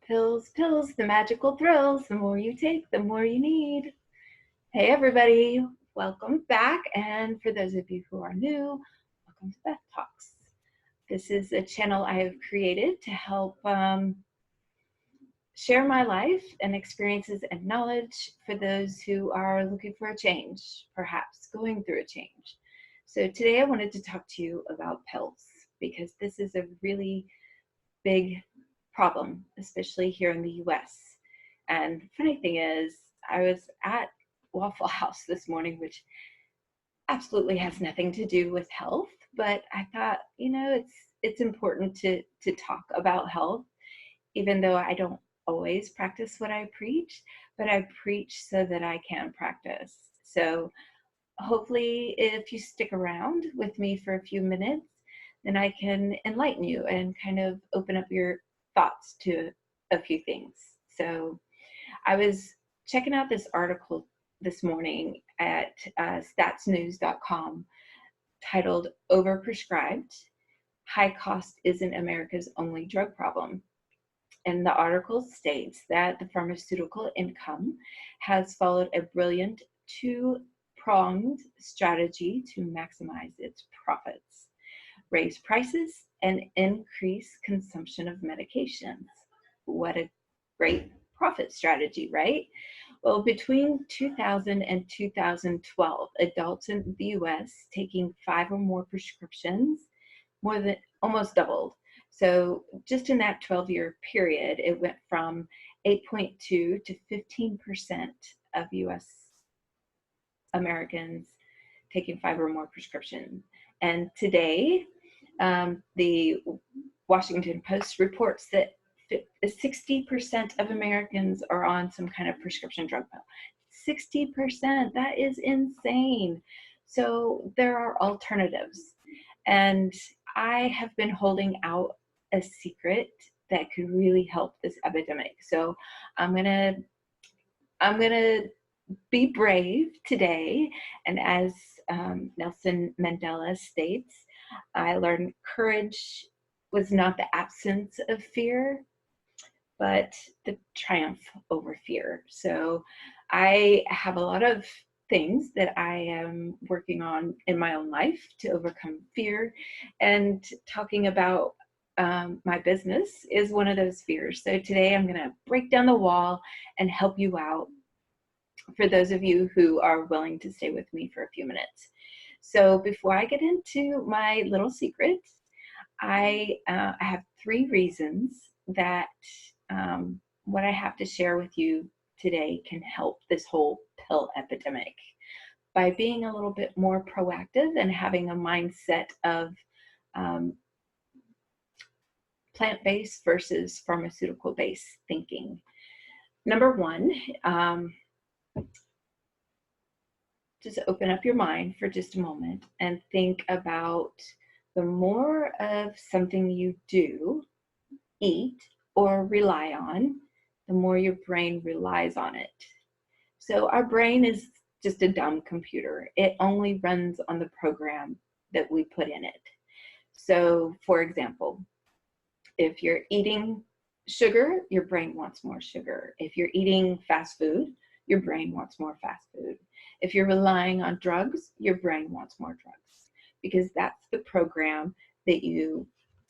Pills, pills, the magical thrills. The more you take, the more you need. Hey, everybody. Welcome back. And for those of you who are new, welcome to Beth Talks. This is a channel I have created to help share my life and experiences and knowledge for those who are looking for a change, perhaps going through a change. So today I wanted to talk to you about pills because this is a really big problem, especially here in the US. And funny thing is, I was at Waffle House this morning, which absolutely has nothing to do with health, but I thought, it's important to talk about health, even though I don't always practice what I preach, but I preach so that I can practice. So hopefully if you stick around with me for a few minutes, then I can enlighten you and kind of open up your thoughts to a few things. So I was checking out this article this morning at statsnews.com titled Overprescribed, High Cost Isn't America's Only Drug Problem. And the article states that the pharmaceutical income has followed a brilliant two-pronged strategy to maximize its profits: raise prices and increase consumption of medications. What a great profit strategy, right? Well, between 2000 and 2012, adults in the US taking 5 or more prescriptions more than almost doubled. So just in that 12-year period, it went from 8.2 to 15% of US Americans taking 5 or more prescriptions. And today, the Washington Post reports that 60% of Americans are on some kind of prescription drug pill. 60%, that is insane. So there are alternatives. And I have been holding out a secret that could really help this epidemic. So I'm gonna be brave today. And as Nelson Mandela states, I learned courage was not the absence of fear, but the triumph over fear. So I have a lot of things that I am working on in my own life to overcome fear, and talking about my business is one of those fears. So today I'm going to break down the wall and help you out, for those of you who are willing to stay with me for a few minutes. So before I get into my little secret, I have 3 reasons that what I have to share with you today can help this whole pill epidemic by being a little bit more proactive and having a mindset of plant-based versus pharmaceutical-based thinking. Number 1, just open up your mind for just a moment and think about the more of something you do, eat, or rely on, the more your brain relies on it. So our brain is just a dumb computer. It only runs on the program that we put in it. So for example, if you're eating sugar, your brain wants more sugar. If you're eating fast food, your brain wants more fast food. If you're relying on drugs, your brain wants more drugs, because that's the program that you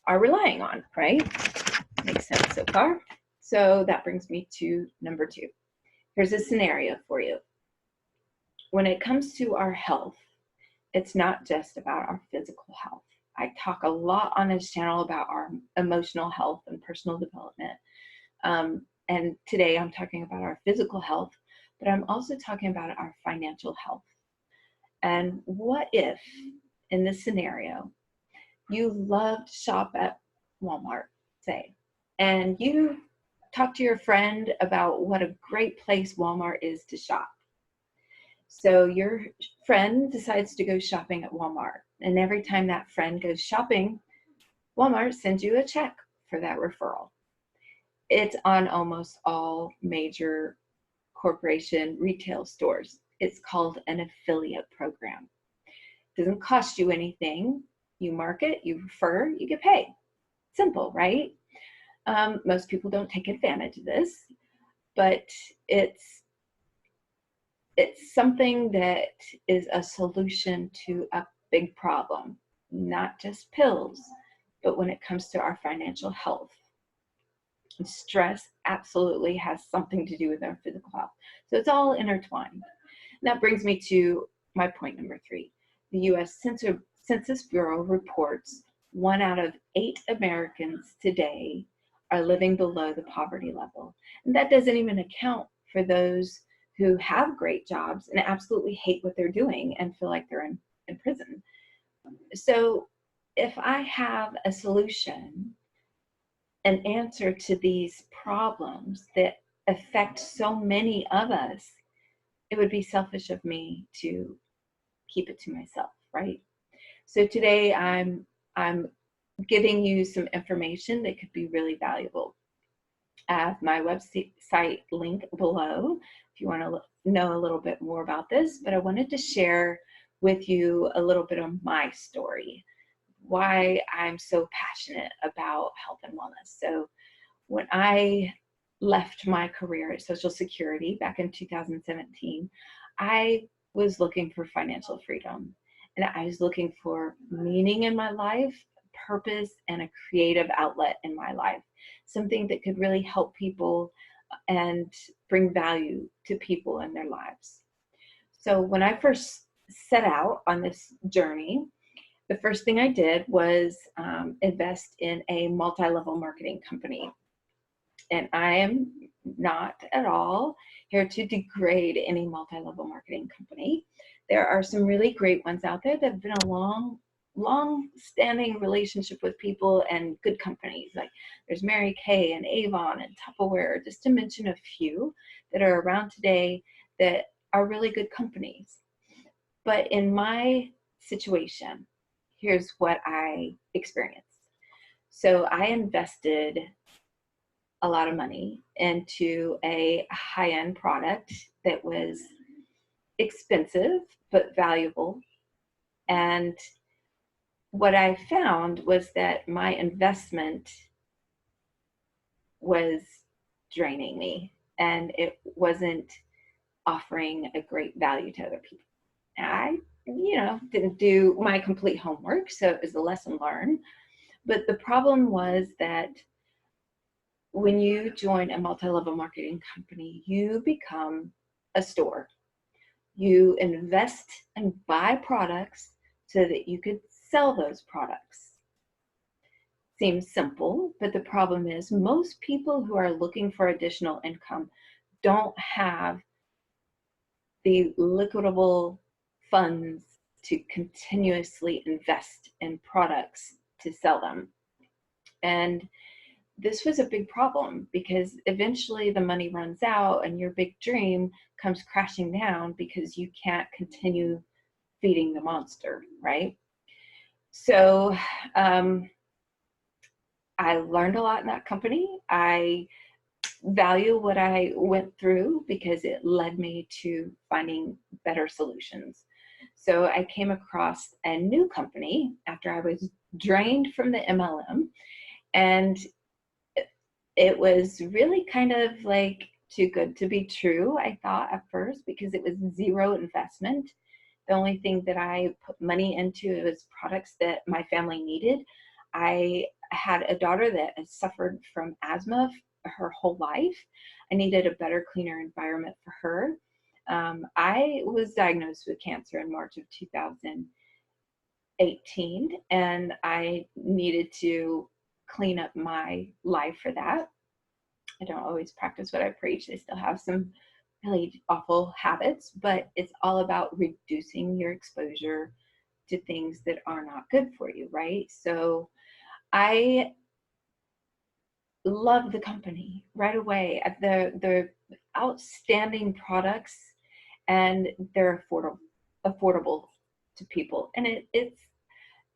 are relying on, right? Makes sense so far? So that brings me to number 2. Here's a scenario for you. When it comes to our health, it's not just about our physical health. I talk a lot on this channel about our emotional health and personal development. And today I'm talking about our physical health, but I'm also talking about our financial health. And what if, in this scenario, you love to shop at Walmart, say, and you talk to your friend about what a great place Walmart is to shop. So your friend decides to go shopping at Walmart, and every time that friend goes shopping, Walmart sends you a check for that referral. It's on almost all major corporation retail stores. It's called an affiliate program. It doesn't cost you anything. You market, you refer, you get paid. Simple, right? Most people don't take advantage of this, but it's something that is a solution to a big problem, not just pills, but when it comes to our financial health. Stress absolutely has something to do with our physical health. So it's all intertwined. And that brings me to my point number 3. The U.S. Census Bureau reports 1 out of 8 Americans today are living below the poverty level. And that doesn't even account for those who have great jobs and absolutely hate what they're doing and feel like they're in prison. So if I have a solution, an answer to these problems that affect so many of us, it would be selfish of me to keep it to myself, right? So today I'm giving you some information that could be really valuable. I have my website link below if you want to know a little bit more about this, but I wanted to share with you a little bit of my story, why I'm so passionate about health and wellness. So when I left my career at Social Security back in 2017, I was looking for financial freedom, and I was looking for meaning in my life, purpose, and a creative outlet in my life, something that could really help people and bring value to people in their lives. So when I first set out on this journey, the first thing I did was invest in a multi-level marketing company. And I am not at all here to degrade any multi-level marketing company. There are some really great ones out there that have been a long-standing relationship with people and good companies. Like there's Mary Kay and Avon and Tupperware, just to mention a few that are around today that are really good companies. But in my situation, here's what I experienced. So I invested a lot of money into a high-end product that was expensive but valuable. And what I found was that my investment was draining me and it wasn't offering a great value to other people. I, didn't do my complete homework, so it was a lesson learned. But the problem was that when you join a multi-level marketing company, you become a store. You invest and buy products so that you could sell those products. Seems simple, but the problem is most people who are looking for additional income don't have the liquidable funds to continuously invest in products to sell them. And this was a big problem because eventually the money runs out and your big dream comes crashing down because you can't continue feeding the monster, right? So I learned a lot in that company. I value what I went through because it led me to finding better solutions. So I came across a new company after I was drained from the MLM, and it was really kind of like too good to be true, I thought at first, because it was zero investment. The only thing that I put money into was products that my family needed. I had a daughter that has suffered from asthma her whole life. I needed a better, cleaner environment for her. I was diagnosed with cancer in March of 2018, and I needed to clean up my life for that. I don't always practice what I preach. I still have some really awful habits, but it's all about reducing your exposure to things that are not good for you, right? So I love the company right away. They're outstanding products, and they're affordable to people. And it's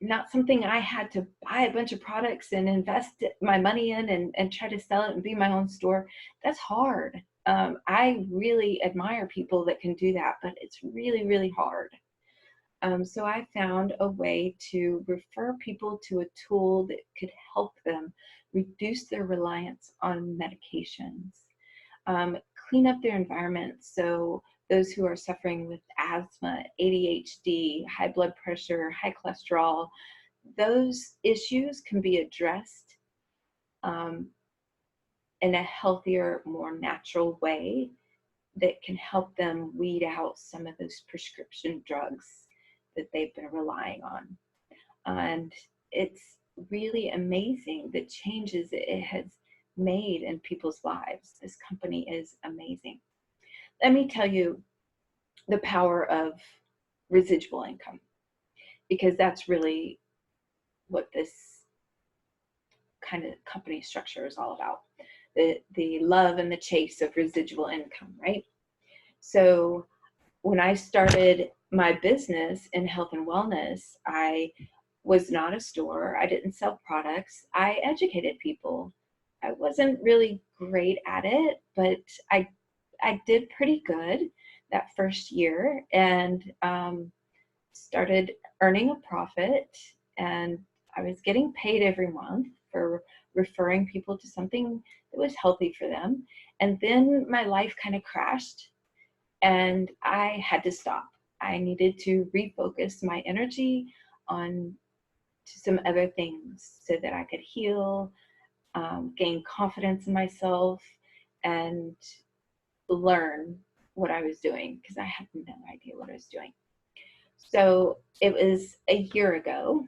not something I had to buy a bunch of products and invest my money in and try to sell it and be my own store. That's hard. I really admire people that can do that, but it's really, really hard. So I found a way to refer people to a tool that could help them reduce their reliance on medications, clean up their environment. So those who are suffering with asthma, ADHD, high blood pressure, high cholesterol, those issues can be addressed in a healthier, more natural way that can help them weed out some of those prescription drugs that they've been relying on. And it's really amazing the changes it has made in people's lives. This company is amazing. Let me tell you the power of residual income, because that's really what this kind of company structure is all about. The love and the chase of residual income, right? So when I started my business in health and wellness, I was not a store. I didn't sell products. I educated people. I wasn't really great at it, but I did pretty good that first year, and started earning a profit, and I was getting paid every month for referring people to something that was healthy for them. And then my life kind of crashed, and I had to stop. I needed to refocus my energy on to some other things so that I could heal, gain confidence in myself, and learn what I was doing, because I had no idea what I was doing. So it was a year ago.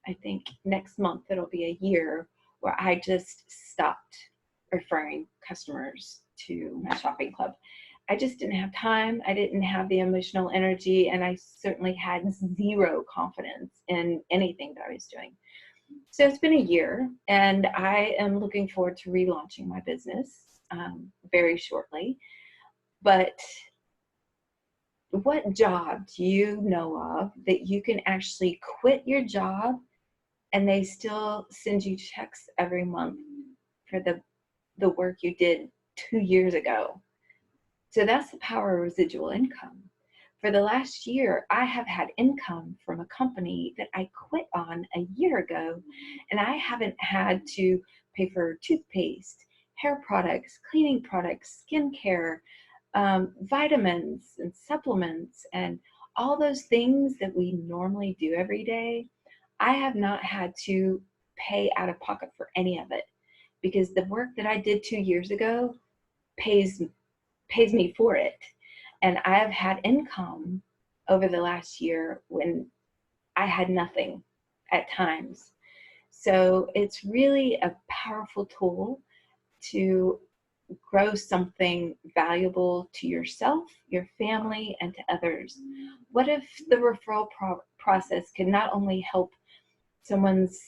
I think next month it'll be a year where I just stopped referring customers to my shopping club. I just didn't have time. I didn't have the emotional energy, and I certainly had zero confidence in anything that I was doing. So it's been a year, and I am looking forward to relaunching my business very shortly. But what job do you know of that you can actually quit your job and they still send you checks every month for the work you did 2 years ago? So that's the power of residual income. For the last year, I have had income from a company that I quit on a year ago, and I haven't had to pay for toothpaste, hair products, cleaning products, skincare, vitamins and supplements, and all those things that we normally do every day. I have not had to pay out of pocket for any of it, because the work that I did 2 years ago pays me for it. And I have had income over the last year when I had nothing at times. So it's really a powerful tool to grow something valuable to yourself, your family, and to others. What if the referral process could not only help someone's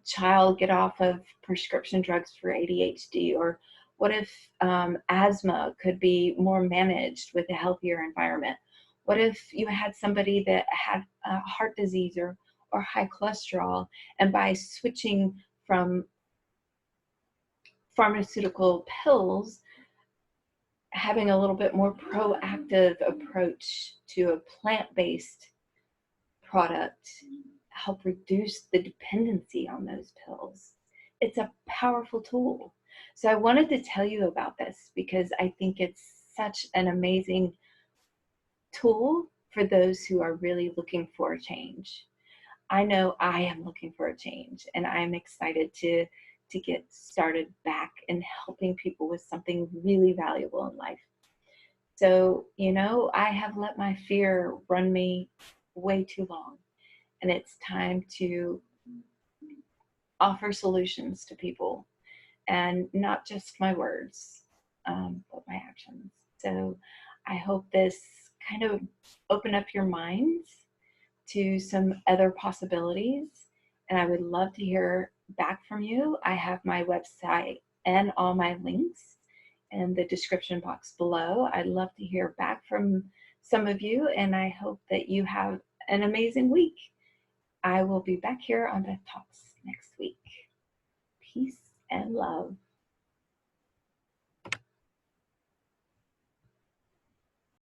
child get off of prescription drugs for ADHD, or what if asthma could be more managed with a healthier environment? What if you had somebody that had heart disease or high cholesterol, and by switching from pharmaceutical pills, having a little bit more proactive approach to a plant-based product, help reduce the dependency on those pills? It's a powerful tool. So I wanted to tell you about this because I think it's such an amazing tool for those who are really looking for a change. I know I am looking for a change, and I'm excited to get started back in helping people with something really valuable in life. So, I have let my fear run me way too long, and it's time to offer solutions to people, and not just my words, but my actions. So I hope this kind of opened up your minds to some other possibilities, and I would love to hear back from you. I have my website and all my links in the description box below. I'd love to hear back from some of you, and I hope that you have an amazing week. I will be back here on Beth Talks next week. Peace and love.